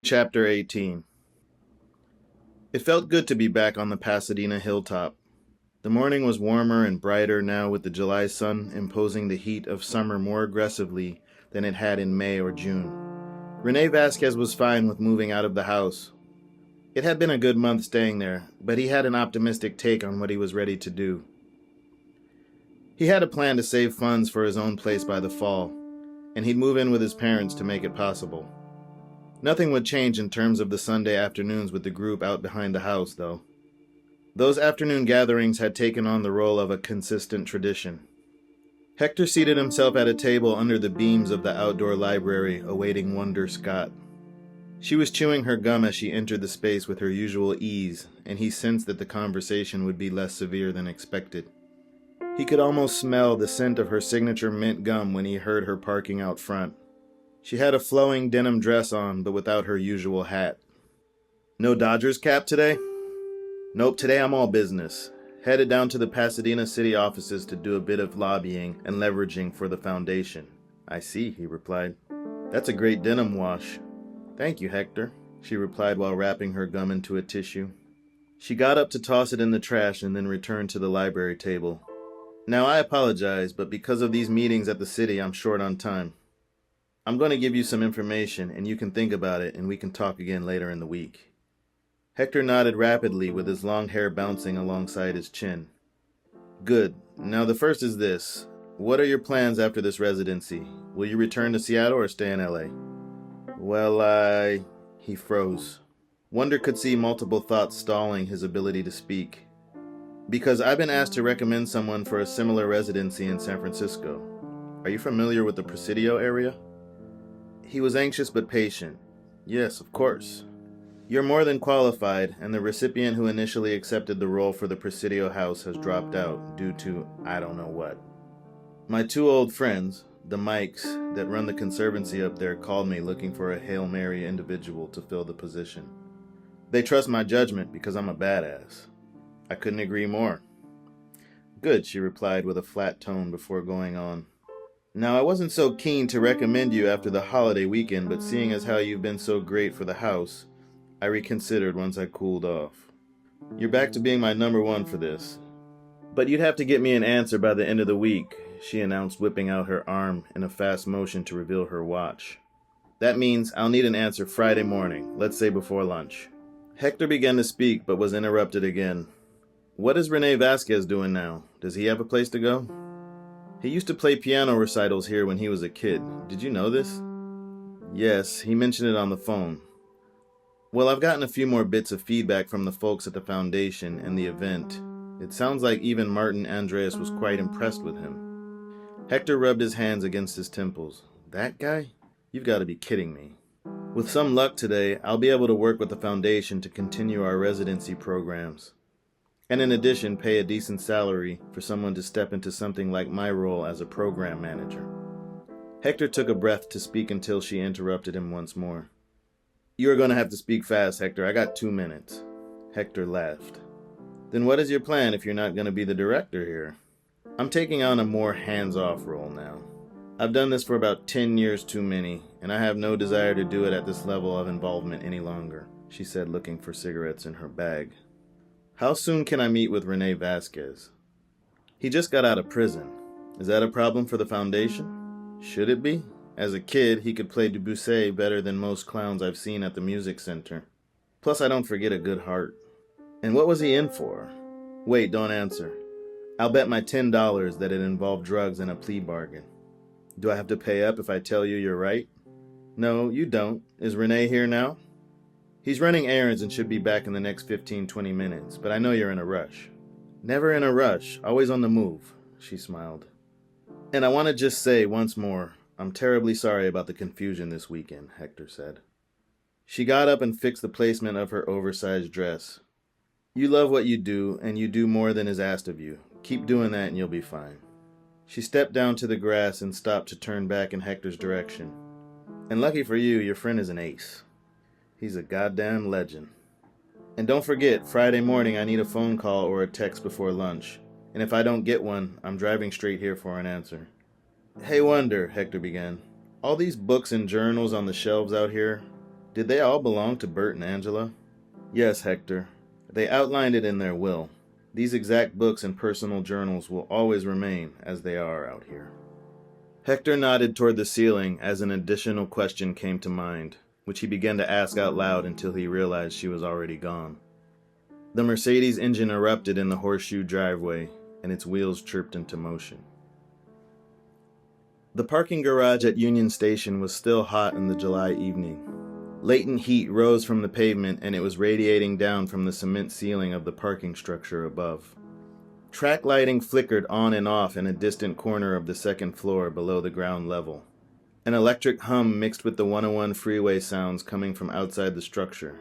Chapter 18. It felt good to be back on the Pasadena hilltop. The morning was warmer and brighter now, with the July sun imposing the heat of summer more aggressively than it had in May or June. Rene Vasquez was fine with moving out of the house. It had been a good month staying there, but he had an optimistic take on what he was ready to do. He had a plan to save funds for his own place by the fall, and he'd move in with his parents to make it possible. Nothing would change in terms of the Sunday afternoons with the group out behind the house, though. Those afternoon gatherings had taken on the role of a consistent tradition. Hector seated himself at a table under the beams of the outdoor library, awaiting Wonder Scott. She was chewing her gum as she entered the space with her usual ease, and he sensed that the conversation would be less severe than expected. He could almost smell the scent of her signature mint gum when he heard her parking out front. She had a flowing denim dress on, but without her usual hat. No Dodgers cap today? Nope, today I'm all business. Headed down to the Pasadena city offices to do a bit of lobbying and leveraging for the foundation. I see, he replied. That's a great denim wash. Thank you, Hector, she replied while wrapping her gum into a tissue. She got up to toss it in the trash and then returned to the library table. Now I apologize, but because of these meetings at the city, I'm short on time. I'm going to give you some information, and you can think about it, and we can talk again later in the week. Hector nodded rapidly, with his long hair bouncing alongside his chin. Good. Now the first is this. What are your plans after this residency? Will you return to Seattle or stay in LA? Well, He froze. Wonder could see multiple thoughts stalling his ability to speak. Because I've been asked to recommend someone for a similar residency in San Francisco. Are you familiar with the Presidio area? He was anxious but patient. Yes, of course. You're more than qualified, and the recipient who initially accepted the role for the Presidio house has dropped out due to I don't know what. My two old friends, the Mikes, that run the conservancy up there, called me looking for a Hail Mary individual to fill the position. They trust my judgment because I'm a badass. I couldn't agree more. Good, she replied with a flat tone before going on. Now, I wasn't so keen to recommend you after the holiday weekend, but seeing as how you've been so great for the house, I reconsidered once I cooled off. You're back to being my number one for this. But you'd have to get me an answer by the end of the week, she announced, whipping out her arm in a fast motion to reveal her watch. That means I'll need an answer Friday morning, let's say before lunch. Hector began to speak, but was interrupted again. What is Rene Vasquez doing now? Does he have a place to go? He used to play piano recitals here when he was a kid. Did you know this? Yes, he mentioned it on the phone. Well, I've gotten a few more bits of feedback from the folks at the foundation and the event. It sounds like even Martin Andreas was quite impressed with him. Hector rubbed his hands against his temples. That guy? You've got to be kidding me. With some luck today, I'll be able to work with the foundation to continue our residency programs. And in addition, pay a decent salary for someone to step into something like my role as a program manager. Hector took a breath to speak until she interrupted him once more. You are going to have to speak fast, Hector. I got 2 minutes. Hector laughed. Then what is your plan if you're not going to be the director here? I'm taking on a more hands-off role now. I've done this for about 10 years too many, and I have no desire to do it at this level of involvement any longer, she said, looking for cigarettes in her bag. How soon can I meet with Rene Vasquez? He just got out of prison. Is that a problem for the foundation? Should it be? As a kid, he could play Debussy better than most clowns I've seen at the music center. Plus, I don't forget a good heart. And what was he in for? Wait, don't answer. I'll bet my $10 that it involved drugs and a plea bargain. Do I have to pay up if I tell you you're right? No, you don't. Is Rene here now? He's running errands and should be back in the next 15-20 minutes, but I know you're in a rush. Never in a rush, always on the move, she smiled. And I want to just say once more, I'm terribly sorry about the confusion this weekend, Hector said. She got up and fixed the placement of her oversized dress. You love what you do, and you do more than is asked of you. Keep doing that and you'll be fine. She stepped down to the grass and stopped to turn back in Hector's direction. And lucky for you, your friend is an ace. He's a goddamn legend. And don't forget, Friday morning I need a phone call or a text before lunch. And if I don't get one, I'm driving straight here for an answer. Hey, Wonder, Hector began. All these books and journals on the shelves out here, Did they all belong to Bert and Angela? Yes, Hector. They outlined it in their will. These exact books and personal journals will always remain as they are out here. Hector nodded toward the ceiling as an additional question came to mind, which he began to ask out loud until he realized she was already gone. The Mercedes engine erupted in the horseshoe driveway, and its wheels chirped into motion. The parking garage at Union Station was still hot in the July evening. Latent heat rose from the pavement, and it was radiating down from the cement ceiling of the parking structure above. Track lighting flickered on and off in a distant corner of the second floor below the ground level. An electric hum mixed with the 101 freeway sounds coming from outside the structure.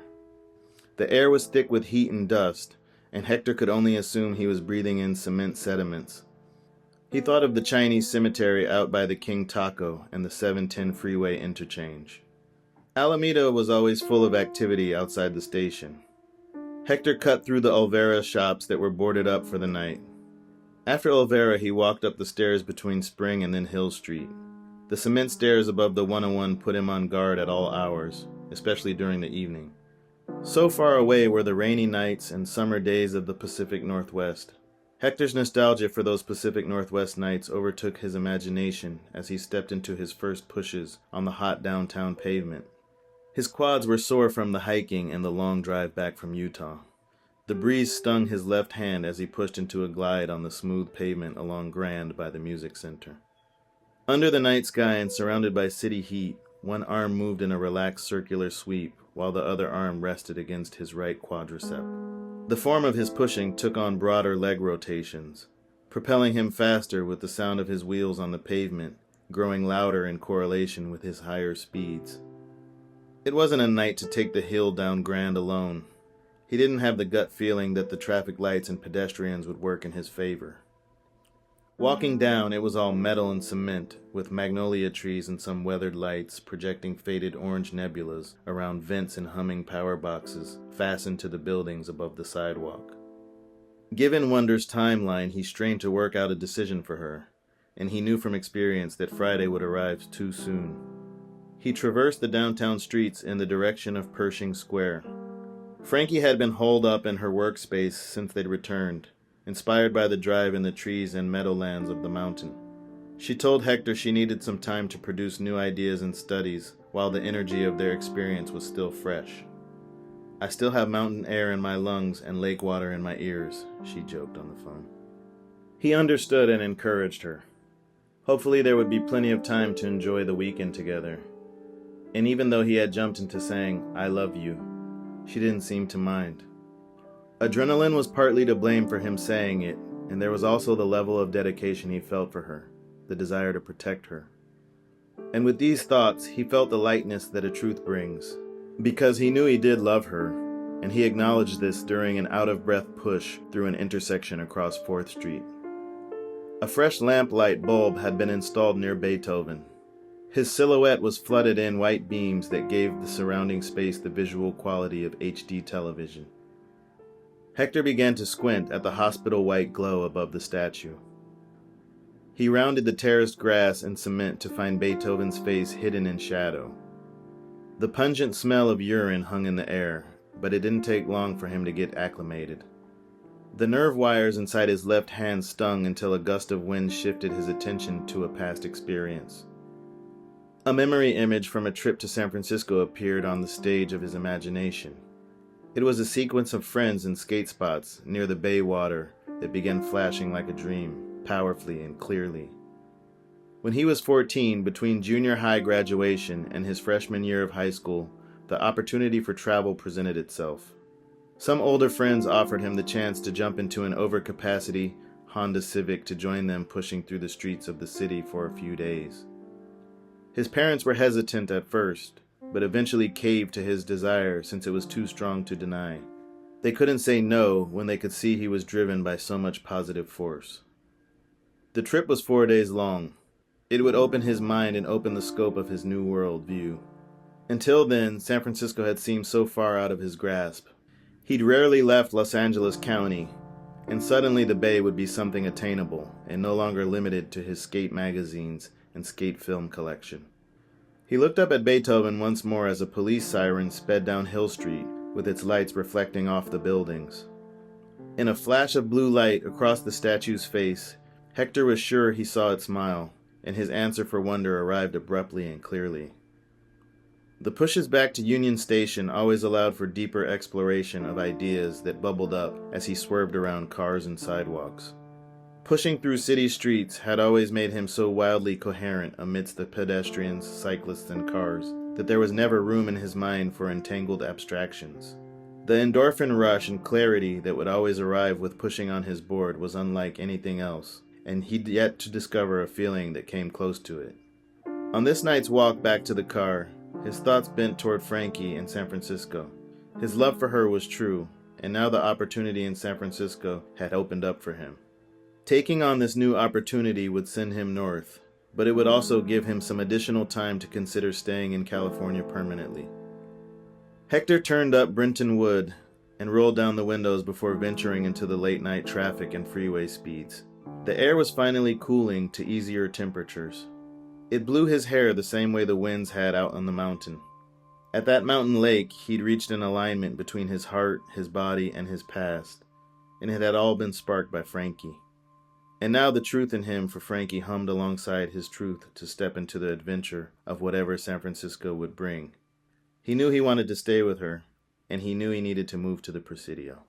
The air was thick with heat and dust, and Hector could only assume he was breathing in cement sediments. He thought of the Chinese cemetery out by the King Taco and the 710 freeway interchange. Alameda was always full of activity outside the station. Hector cut through the Olvera shops that were boarded up for the night. After Olvera, he walked up the stairs between Spring and then Hill Street. The cement stairs above the 101 put him on guard at all hours, especially during the evening. So far away were the rainy nights and summer days of the Pacific Northwest. Hector's nostalgia for those Pacific Northwest nights overtook his imagination as he stepped into his first pushes on the hot downtown pavement. His quads were sore from the hiking and the long drive back from Utah. The breeze stung his left hand as he pushed into a glide on the smooth pavement along Grand by the Music Center. Under the night sky and surrounded by city heat, one arm moved in a relaxed circular sweep while the other arm rested against his right quadricep. The form of his pushing took on broader leg rotations, propelling him faster with the sound of his wheels on the pavement, growing louder in correlation with his higher speeds. It wasn't a night to take the hill down Grand alone. He didn't have the gut feeling that the traffic lights and pedestrians would work in his favor. Walking down, it was all metal and cement, with magnolia trees and some weathered lights projecting faded orange nebulas around vents and humming power boxes fastened to the buildings above the sidewalk. Given Wonder's timeline, he strained to work out a decision for her, and he knew from experience that Friday would arrive too soon. He traversed the downtown streets in the direction of Pershing Square. Frankie had been holed up in her workspace since they'd returned, inspired by the drive in the trees and meadowlands of the mountain. She told Hector she needed some time to produce new ideas and studies while the energy of their experience was still fresh. "I still have mountain air in my lungs and lake water in my ears," she joked on the phone. He understood and encouraged her. Hopefully there would be plenty of time to enjoy the weekend together. And even though he had jumped into saying, "I love you," she didn't seem to mind. Adrenaline was partly to blame for him saying it, and there was also the level of dedication he felt for her, the desire to protect her. And with these thoughts, he felt the lightness that a truth brings, because he knew he did love her, and he acknowledged this during an out-of-breath push through an intersection across 4th Street. A fresh lamplight bulb had been installed near Beethoven. His silhouette was flooded in white beams that gave the surrounding space the visual quality of HD television. Hector began to squint at the hospital white glow above the statue. He rounded the terraced grass and cement to find Beethoven's face hidden in shadow. The pungent smell of urine hung in the air, but it didn't take long for him to get acclimated. The nerve wires inside his left hand stung until a gust of wind shifted his attention to a past experience. A memory image from a trip to San Francisco appeared on the stage of his imagination. It was a sequence of friends in skate spots near the bay water that began flashing like a dream, powerfully and clearly. When he was 14, between junior high graduation and his freshman year of high school, the opportunity for travel presented itself. Some older friends offered him the chance to jump into an overcapacity Honda Civic to join them pushing through the streets of the city for a few days. His parents were hesitant at first, but eventually caved to his desire since it was too strong to deny. They couldn't say no when they could see he was driven by so much positive force. The trip was 4 days long. It would open his mind and open the scope of his new world view. Until then, San Francisco had seemed so far out of his grasp. He'd rarely left Los Angeles County, and suddenly the Bay would be something attainable and no longer limited to his skate magazines and skate film collection. He looked up at Beethoven once more as a police siren sped down Hill Street, with its lights reflecting off the buildings. In a flash of blue light across the statue's face, Hector was sure he saw it smile, and his answer for wonder arrived abruptly and clearly. The pushes back to Union Station always allowed for deeper exploration of ideas that bubbled up as he swerved around cars and sidewalks. Pushing through city streets had always made him so wildly coherent amidst the pedestrians, cyclists, and cars that there was never room in his mind for entangled abstractions. The endorphin rush and clarity that would always arrive with pushing on his board was unlike anything else, and he'd yet to discover a feeling that came close to it. On this night's walk back to the car, his thoughts bent toward Frankie in San Francisco. His love for her was true, and now the opportunity in San Francisco had opened up for him. Taking on this new opportunity would send him north, but it would also give him some additional time to consider staying in California permanently. Hector turned up Brinton Wood and rolled down the windows before venturing into the late-night traffic and freeway speeds. The air was finally cooling to easier temperatures. It blew his hair the same way the winds had out on the mountain. At that mountain lake, he'd reached an alignment between his heart, his body, and his past, and it had all been sparked by Frankie. And now the truth in him for Frankie hummed alongside his truth to step into the adventure of whatever San Francisco would bring. He knew he wanted to stay with her, and he knew he needed to move to the Presidio.